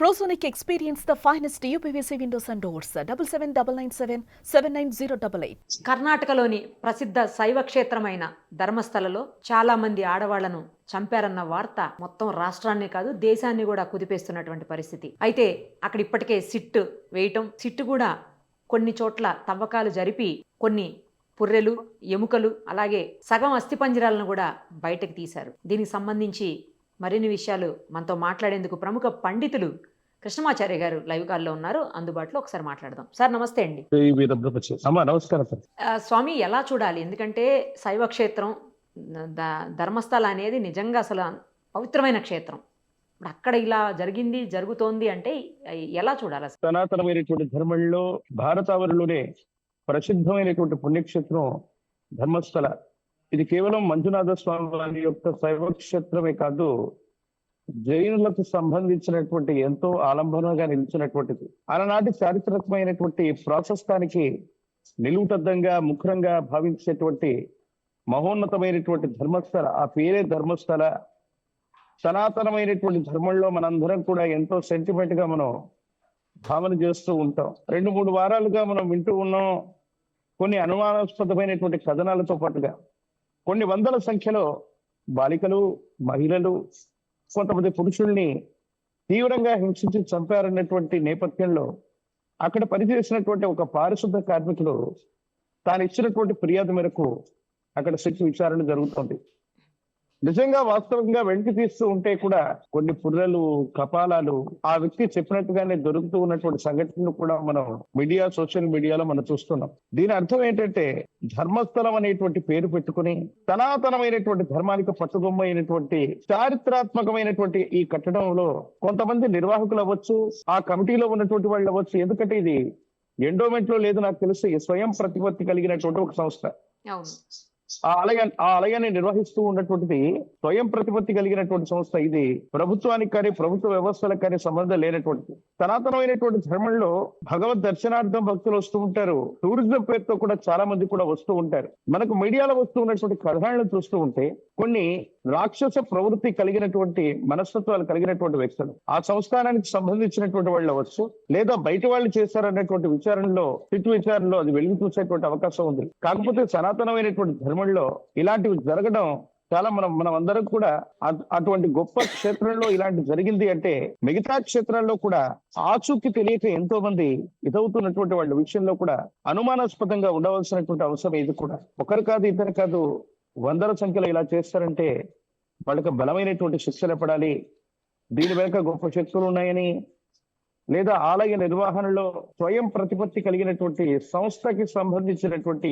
Prosonic experience the finest UPVC windows and doors. 7799779088. కర్ణాటకలోని ప్రసిద్ధ శైవ క్షేత్రమైన ధర్మస్థలలో చాలా మంది ఆడవాళ్లను చంపారన్న వార్త మొత్తం రాష్ట్రాన్ని కాదు దేశాన్ని కూడా కుదిపేస్తున్నటువంటి పరిస్థితి. అయితే అక్కడ ఇప్పటికే సిట్టు కూడా కొన్ని చోట్ల తవ్వకాలు జరిపి కొన్ని పుర్రెలు, ఎముకలు, అలాగే సగం అస్థిపంజరాలను కూడా బయటకు తీశారు. దీనికి సంబంధించి మరిన్ని విషయాలు మనతో మాట్లాడేందుకు ప్రముఖ పండితులు కృష్ణమాచార్య గారు లైవ్ కాల్లో ఉన్నారు. అందుబాటులో ఒకసారి మాట్లాడదాం. సార్ నమస్తే అండి. నమస్కారం సార్. స్వామి, ఎలా చూడాలి? ఎందుకంటే శైవ క్షేత్రం ధర్మస్థల అనేది నిజంగా అసలు పవిత్రమైన క్షేత్రం. అక్కడ ఇలా జరుగుతోంది అంటే ఎలా చూడాలి? సనాతనమైనటువంటి ధర్మంలో భారతావరిలోనే ప్రసిద్ధమైనటువంటి పుణ్యక్షేత్రం ధర్మస్థల. ఇది కేవలం మంజునాథ స్వామి వారి యొక్క శైవ క్షేత్రమే కాదు, జైనులకు సంబంధించినటువంటి ఎంతో ఆలంబనగా నిలిచినటువంటిది. ఆనాటి చారిత్రకమైనటువంటి ప్రాశస్తానికి నిలువుటద్దంగా ముఖ్యంగా భావించేటువంటి మహోన్నతమైనటువంటి ధర్మస్థల. ఆ పేరే ధర్మస్థల. సనాతనమైనటువంటి ధర్మంలో మనందరం కూడా ఎంతో సెంటిమెంట్ గా మనం భావన చేస్తూ ఉంటాం. 2-3 వారాలుగా మనం వింటూ ఉన్నాం కొన్ని అనుమానాస్పదమైనటువంటి కథనాలతో పాటుగా కొన్ని వందల సంఖ్యలో బాలికలు, మహిళలు, కొంతమంది పురుషుల్ని తీవ్రంగా హింసించి చంపారన్నటువంటి నేపథ్యంలో అక్కడ పనిచేసినటువంటి ఒక పారిశుద్ధ కార్మికుడు తాను ఇచ్చినటువంటి ఫిర్యాదు మేరకు అక్కడ శిక్ష విచారణ జరుగుతుంది. నిజంగా వాస్తవంగా వెంటి తీస్తూ ఉంటే కూడా కొన్ని పుర్రెలు, కపాలాలు ఆ వ్యక్తి చెప్పినట్టుగానే దొరుకుతూ ఉన్నటువంటి సంఘటనలు కూడా మనం సోషల్ మీడియాలో మనం చూస్తున్నాం. దీని అర్థం ఏంటంటే ధర్మస్థలం అనేటువంటి పేరు పెట్టుకుని సనాతనమైనటువంటి ధర్మానికి పట్టుగొమ్మ అయినటువంటి చారిత్రాత్మకమైనటువంటి ఈ కట్టడంలో కొంతమంది నిర్వాహకులు అవ్వచ్చు, ఆ కమిటీలో ఉన్నటువంటి వాళ్ళు అవ్వచ్చు. ఎందుకంటే ఇది ఎండోమెంట్ లో లేదు, నాకు తెలిసి స్వయం ప్రతిపత్తి కలిగినటువంటి ఒక సంస్థ. ఆ ఆలయాన్ని నిర్వహిస్తూ ఉన్నటువంటిది స్వయం ప్రతిపత్తి కలిగినటువంటి సంస్థ. ఇది ప్రభుత్వానికి కానీ ప్రభుత్వ వ్యవస్థలకు కానీ సంబంధం లేనటువంటిది. సనాతనమైనటువంటి ధర్మంలో భగవద్ దర్శనార్థం భక్తులు వస్తూ ఉంటారు. టూరిజం పేరుతో కూడా చాలా మంది కూడా వస్తూ ఉంటారు. మనకు మీడియాలో వస్తూ ఉన్నటువంటి కథనాలను చూస్తూ ఉంటే కొన్ని రాక్షస ప్రవృత్తి కలిగినటువంటి మనస్తత్వాలు కలిగినటువంటి వ్యక్తులు ఆ సంస్థానానికి సంబంధించినటువంటి వాళ్ళు అవ్వచ్చు, లేదా బయట వాళ్ళు చేశారన్నటువంటి విచారణలో అది వెలుగు చూసేటువంటి అవకాశం ఉంది. కాకపోతే సనాతనమైనటువంటి ధర్మంలో ఇలాంటివి జరగడం చాలా మనం అందరం కూడా అటువంటి గొప్ప క్షేత్రంలో ఇలాంటి జరిగింది అంటే మిగతా క్షేత్రాల్లో కూడా ఆచూకీ తెలియక ఎంతో మంది ఇదవుతున్నటువంటి వాళ్ళ విషయంలో కూడా అనుమానాస్పదంగా ఉండవలసినటువంటి అవసరం ఇది కూడా. ఒకరు కాదు, ఇద్దరు కాదు, వందల సంఖ్యలో ఇలా చేస్తారంటే వాళ్ళకి బలమైనటువంటి శిక్షలు పడాలి. దీని వెనుక గొప్ప శక్తులు ఉన్నాయని, లేదా ఆలయ నిర్వహణలో స్వయం ప్రతిపత్తి కలిగినటువంటి సంస్థకి సంబంధించినటువంటి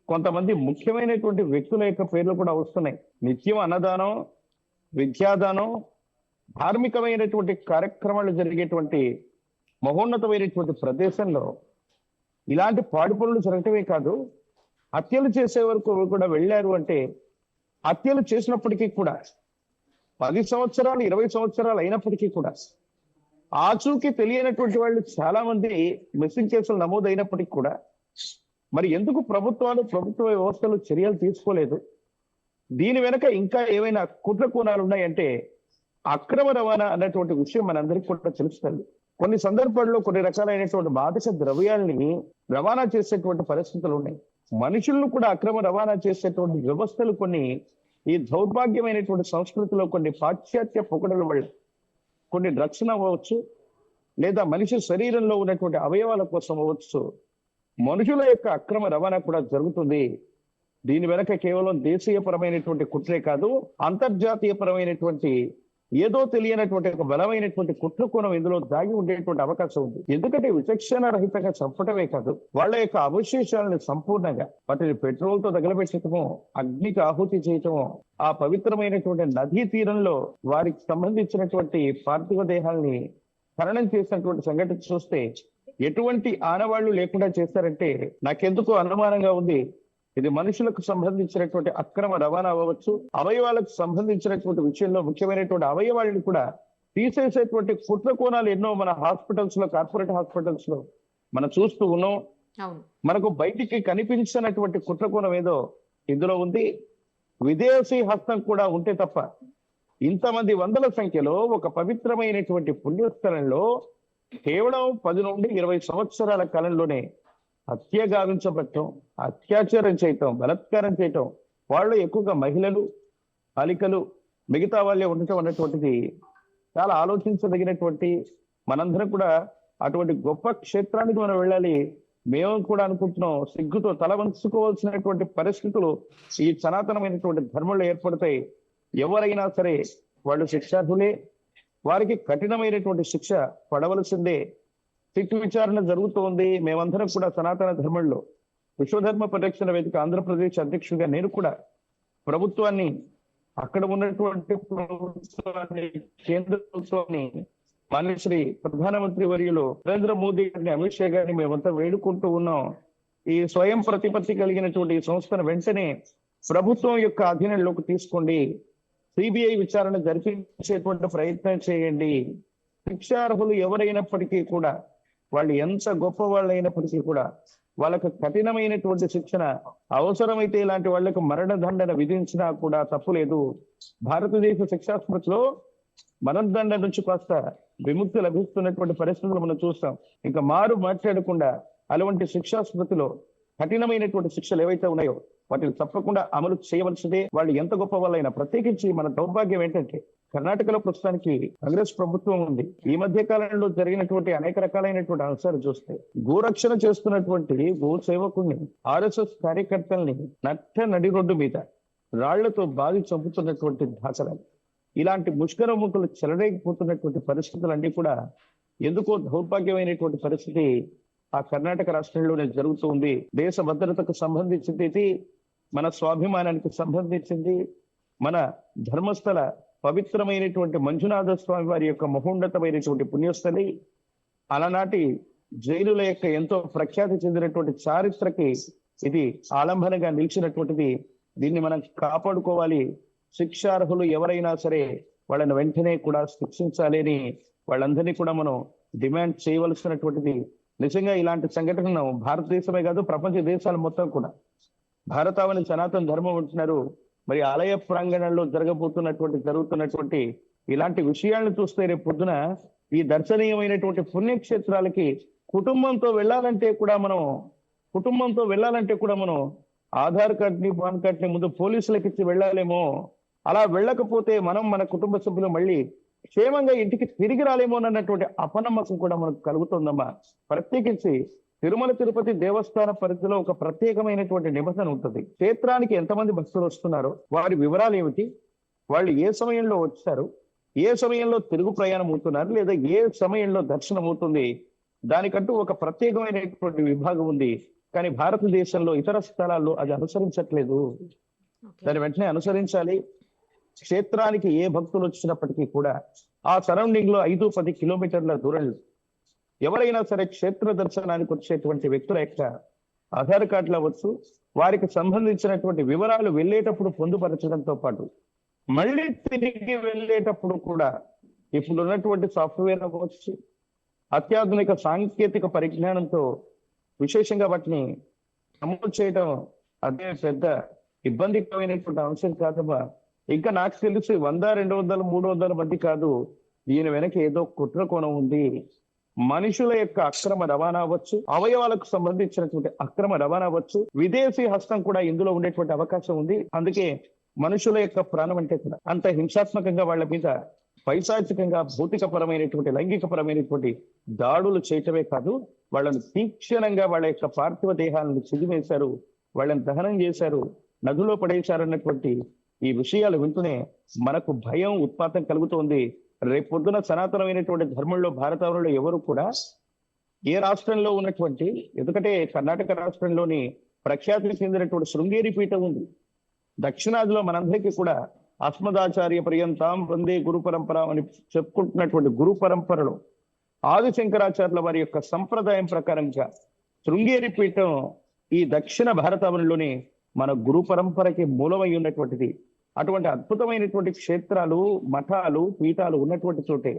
కొంతమంది ముఖ్యమైనటువంటి వ్యక్తుల యొక్క పేర్లు కూడా వస్తున్నాయి. నిత్యం అన్నదానం, విద్యాదానం, ధార్మికమైనటువంటి కార్యక్రమాలు జరిగేటువంటి మహోన్నతమైనటువంటి ప్రదేశంలో ఇలాంటి పాడు పనులు జరగటమే కాదు, హత్యలు చేసే వరకు కూడా వెళ్ళారు. అంటే హత్యలు చేసినప్పటికీ కూడా 10 సంవత్సరాలు 20 సంవత్సరాలు అయినప్పటికీ కూడా ఆచూకీ తెలియనటువంటి వాళ్ళు చాలా మంది మిస్సింగ్ కేసులు నమోదైనప్పటికీ కూడా మరి ఎందుకు ప్రభుత్వ వ్యవస్థలు చర్యలు తీసుకోలేదు? దీని వెనక ఇంకా ఏమైనా కుట్ర కోణాలు ఉన్నాయంటే అక్రమ రవాణా అన్నటువంటి విషయం మనందరికీ కూడా తెలుస్తుంది. కొన్ని సందర్భాల్లో కొన్ని రకాలైనటువంటి మాదక ద్రవ్యాలని రవాణా చేసేటువంటి పరిస్థితులు ఉన్నాయి. మనుషులను కూడా అక్రమ రవాణా చేసేటువంటి వ్యవస్థలు కొన్ని ఈ దౌర్భాగ్యమైనటువంటి సంస్కృతిలో కొన్ని పాశ్చాత్య పొగడల వల్ల కొన్ని డ్రగ్స్ అవ్వచ్చు, లేదా మనిషి శరీరంలో ఉన్నటువంటి అవయవాల కోసం అవ్వచ్చు, మనుషుల యొక్క అక్రమ రవాణా కూడా జరుగుతుంది. దీని వెనక కేవలం దేశీయపరమైనటువంటి కుట్రే కాదు, అంతర్జాతీయ పరమైనటువంటి ఏదో తెలియనటువంటి ఒక బలమైనటువంటి కుట్ర కోణం ఇందులో దాగి ఉండేటువంటి అవకాశం ఉంది. ఎందుకంటే విచక్షణ రహితంగా చంపటమే కాదు, వాళ్ళ యొక్క అవశేషాలను సంపూర్ణంగా వాటిని పెట్రోల్ తో తగలబెట్టడమో, అగ్నికి ఆహుతి చేయటమో, ఆ పవిత్రమైనటువంటి నదీ తీరంలో వారికి సంబంధించినటువంటి పార్థివ దేహాల్ని ఖననం చేసినటువంటి సంఘటన చూస్తే ఎటువంటి ఆనవాళ్లు లేకుండా చేస్తారంటే నాకెందుకో అనుమానంగా ఉంది. ఇది మనుషులకు సంబంధించినటువంటి అక్రమ రవాణా అవ్వచ్చు, అవయవాలకు సంబంధించినటువంటి విషయంలో ముఖ్యమైనటువంటి అవయవాళ్ళని కూడా తీసేసేటువంటి కుట్ర కోణాలు ఎన్నో మన హాస్పిటల్స్ లో, కార్పొరేట్ హాస్పిటల్స్ లో మనం చూస్తూ ఉన్నాం. మనకు బయటికి కనిపించినటువంటి కుట్ర కోణం ఏదో ఇందులో ఉంది. విదేశీ హస్తం కూడా ఉంటే తప్ప ఇంతమంది వందల సంఖ్యలో ఒక పవిత్రమైనటువంటి పుణ్యస్థలంలో కేవలం 10 నుండి 20 సంవత్సరాల కాలంలోనే హత్య గావించబడటం, అత్యాచారం చేయటం, బలాత్కారం చేయటం, వాళ్ళు ఎక్కువగా మహిళలు, బాలికలు, మిగతా వాళ్ళే ఉండటం అన్నటువంటిది చాలా ఆలోచించదగినటువంటి, మనందరం కూడా అటువంటి గొప్ప క్షేత్రానికి మనం వెళ్ళాలి. మేము కూడా అనుకుంటున్నాం, సిగ్గుతో తల వంచుకోవాల్సినటువంటి పరిస్థితులు ఈ సనాతనమైనటువంటి ధర్మంలో ఏర్పడతాయి. ఎవరైనా సరే వాళ్ళు శిక్షార్హులే, వారికి కఠినమైనటువంటి శిక్ష పడవలసిందే. సిట్ విచారణ జరుగుతోంది. మేమందరం కూడా సనాతన ధర్మంలో విశ్వధర్మ పరిరక్షణ వేదిక ఆంధ్రప్రదేశ్ అధ్యక్షుడిగా నేను కూడా ప్రభుత్వాన్ని, అక్కడ ఉన్నటువంటి ప్రభుత్వాన్ని, కేంద్ర ప్రభుత్వాన్ని, మాన్యశ్రీ ప్రధానమంత్రి వర్యులు నరేంద్ర మోదీ గారిని, అమిత్ షా గారిని మేమంతా వేడుకుంటూ ఉన్నాం. ఈ స్వయం ప్రతిపత్తి కలిగినటువంటి ఈ సంస్థను వెంటనే ప్రభుత్వం యొక్క అధీనంలోకి తీసుకోండి. సిబిఐ విచారణ జరిపించేటువంటి ప్రయత్నం చేయండి. శిక్షార్హులు ఎవరైనప్పటికీ కూడా, వాళ్ళు ఎంత గొప్ప వాళ్ళు అయినప్పటికీ కూడా వాళ్ళకు కఠినమైనటువంటి శిక్షణ, అవసరమైతే ఇలాంటి వాళ్లకు మరణదండన విధించినా కూడా తప్పులేదు. భారతదేశ శిక్షా స్మృతిలో మరణదండ నుంచి కాస్త విముక్తి లభిస్తున్నటువంటి పరిస్థితులు మనం చూస్తాం. ఇంకా మాట్లాడకుండా అలాంటి శిక్షా స్మృతిలో కఠినమైనటువంటి శిక్షలు ఏవైతే ఉన్నాయో వాటిని తప్పకుండా అమలు చేయవలసిందే. వాళ్ళు ఎంత గొప్ప వాళ్ళైనా. ప్రత్యేకించి మన దౌర్భాగ్యం ఏంటంటే, కర్ణాటకలో ప్రస్తుతానికి కాంగ్రెస్ ప్రభుత్వం ఉంది. ఈ మధ్య కాలంలో జరిగినటువంటి అనేక రకాలైనటువంటి అంశాలు చూస్తే, గోరక్షణ చేస్తున్నటువంటి గో సేవకుల్ని, RSS కార్యకర్తల్ని నట్ట నడి రోడ్డు మీద రాళ్లతో బాధి చంపుతున్నటువంటి దాఖలాలు, ఇలాంటి ముష్కరముఖులు చెలరేగిపోతున్నటువంటి పరిస్థితులన్నీ కూడా ఎందుకో దౌర్భాగ్యమైనటువంటి పరిస్థితి ఆ కర్ణాటక రాష్ట్రంలోనే జరుగుతుంది. దేశ భద్రతకు సంబంధించింది, మన స్వాభిమానానికి సంబంధించింది, మన ధర్మస్థల పవిత్రమైనటువంటి మంజునాథ స్వామి వారి యొక్క మహోన్నతమైనటువంటి పుణ్యస్థలి, అలనాటి జైలుల యొక్క ఎంతో ప్రఖ్యాతి చెందినటువంటి చారిత్రకి ఇది ఆలంబనగా నిలిచినటువంటిది. దీన్ని మనం కాపాడుకోవాలి. శిక్షార్హులు ఎవరైనా సరే వాళ్ళని వెంటనే కూడా శిక్షించాలి అని వాళ్ళందరినీ కూడా మనం డిమాండ్ చేయవలసినటువంటిది. నిజంగా ఇలాంటి సంఘటనను భారతదేశమే కాదు, ప్రపంచ దేశాలు మొత్తం కూడా భారతావని సనాతన ధర్మం ఉంటున్నారు. మరి ఆలయ ప్రాంగణంలో జరుగుతున్నటువంటి ఇలాంటి విషయాలను చూస్తే రేపు పొద్దున ఈ దర్శనీయమైనటువంటి పుణ్యక్షేత్రాలకి కుటుంబంతో వెళ్ళాలంటే కూడా మనం ఆధార్ కార్డుని, పాన్ కార్డుని ముందు పోలీసులకు ఇచ్చి వెళ్ళాలేమో. అలా వెళ్ళకపోతే మనం, మన కుటుంబ సభ్యులు మళ్ళీ క్షేమంగా ఇంటికి తిరిగి రాలేమో అన్నటువంటి అపనమ్మకం కూడా మనకు కలుగుతుందమ్మా. ప్రత్యేకించి తిరుమల తిరుపతి దేవస్థాన పరిధిలో ఒక ప్రత్యేకమైనటువంటి నిబంధన ఉంటుంది. క్షేత్రానికి ఎంతమంది భక్తులు వస్తున్నారో వారి వివరాలు ఏమిటి, వాళ్ళు ఏ సమయంలో వచ్చారు, ఏ సమయంలో తిరుగు ప్రయాణం అవుతున్నారు, లేదా ఏ సమయంలో దర్శనం అవుతుంది, దానికంటూ ఒక ప్రత్యేకమైనటువంటి విభాగం ఉంది. కానీ భారతదేశంలో ఇతర స్థలాల్లో అది అనుసరించట్లేదు. దాన్ని వెంటనే అనుసరించాలి. క్షేత్రానికి ఏ భక్తులు వచ్చినప్పటికీ కూడా ఆ సరౌండింగ్ లో 5-10 కిలోమీటర్ల దూరంలో ఎవరైనా సరే క్షేత్ర దర్శనానికి వచ్చేటువంటి వ్యక్తుల యొక్క ఆధార్ కార్డులు అవ్వచ్చు, వారికి సంబంధించినటువంటి వివరాలు వెళ్ళేటప్పుడు పొందుపరచడంతో పాటు మళ్ళీ తిరిగి వెళ్ళేటప్పుడు కూడా ఇప్పుడు ఉన్నటువంటి సాఫ్ట్వేర్ అవ్వచ్చు, అత్యాధునిక సాంకేతిక పరిజ్ఞానంతో విశేషంగా వాటిని నమోదు చేయడం అదే పెద్ద ఇబ్బందికరమైనటువంటి అంశం కాదమ్మా. ఇంకా నాకు తెలిసి 100, 200, 300 మంది కాదు, దీని వెనక ఏదో కుట్ర కోణం ఉంది. మనుషుల యొక్క అక్రమ రవాణా అవ్వచ్చు, అవయవాలకు సంబంధించినటువంటి అక్రమ రవాణా అవ్వచ్చు, విదేశీ హస్తం కూడా ఇందులో ఉండేటువంటి అవకాశం ఉంది. అందుకే మనుషుల యొక్క ప్రాణం అంటే కూడా అంత హింసాత్మకంగా వాళ్ళ మీద పైశాచికంగా భౌతికపరమైనటువంటి, లైంగికపరమైనటువంటి దాడులు చేయటమే కాదు, వాళ్ళని తీక్షణంగా వాళ్ళ యొక్క పార్థివ దేహాలను చిదిమేశారు, వాళ్ళని దహనం చేశారు, నదిలో పడేశారన్నటువంటి ఈ విషయాలు వింటూనే మనకు భయం, ఉత్పాతం కలుగుతోంది. రేపొద్దున సనాతనమైనటువంటి ధర్మంలో భారతంలో ఎవరు కూడా ఏ రాష్ట్రంలో ఉన్నటువంటి, ఎందుకంటే కర్ణాటక రాష్ట్రంలోని ప్రఖ్యాతి చెందినటువంటి శృంగేరి పీఠం ఉంది. దక్షిణాదిలో మనందరికీ కూడా అస్మదాచార్య పర్యంతం వందే గురు పరంపర అని చెప్పుకుంటున్నటువంటి గురు పరంపరలో ఆదిశంకరాచార్యుల వారి యొక్క సంప్రదాయం ప్రకారంగా శృంగేరి పీఠం ఈ దక్షిణ భారతంలోని మన గురు పరంపరకి మూలమై ఉన్నటువంటిది. అటువంటి అద్భుతమైనటువంటి క్షేత్రాలు, మఠాలు, పీఠాలు ఉన్నటువంటి చోటే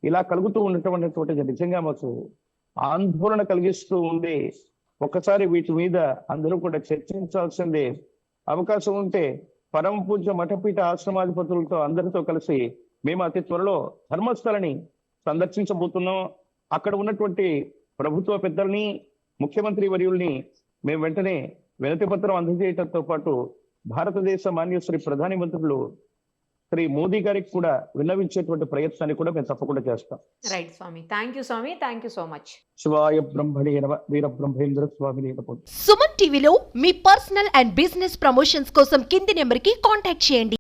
ఇలా కలుగుతూ ఉన్నటువంటిది నిజంగా మాకు ఆందోళన కలిగిస్తూ ఉంది. ఒక్కసారి వీటి మీద అందరూ కూడా చర్చించాల్సిందే. అవకాశం ఉంటే పరమ పూజ్య మఠపీఠ ఆశ్రమాధిపతులతో అందరితో కలిసి మేము అతి త్వరలో ధర్మస్థలని సందర్శించబోతున్నాం. అక్కడ ఉన్నటువంటి ప్రభుత్వ పెద్దల్ని, ముఖ్యమంత్రి వర్యుల్ని మేము వెంటనే వినతి పత్రం అందజేయడంతో పాటు భారతదేశ మాన్య శ్రీ ప్రధాని మంత్రులు శ్రీ మోదీ గారికి కూడా విన్నవించేటువంటి ప్రయత్నాన్ని కూడా మేము తప్పకుండా చేస్తాం. రైట్ స్వామి, థ్యాంక్ యూ స్వామి, థ్యాంక్ యూ సో మచ్. శివాయ బ్రహ్మణే నమః. వీర బ్రహ్మేంద్ర స్వామిని నమః. సుమన్ టీవీలో మీ పర్సనల్ అండ్ బిజినెస్ ప్రమోషన్స్ కోసం కింది నెంబర్కి కాంటాక్ట్ చేయండి.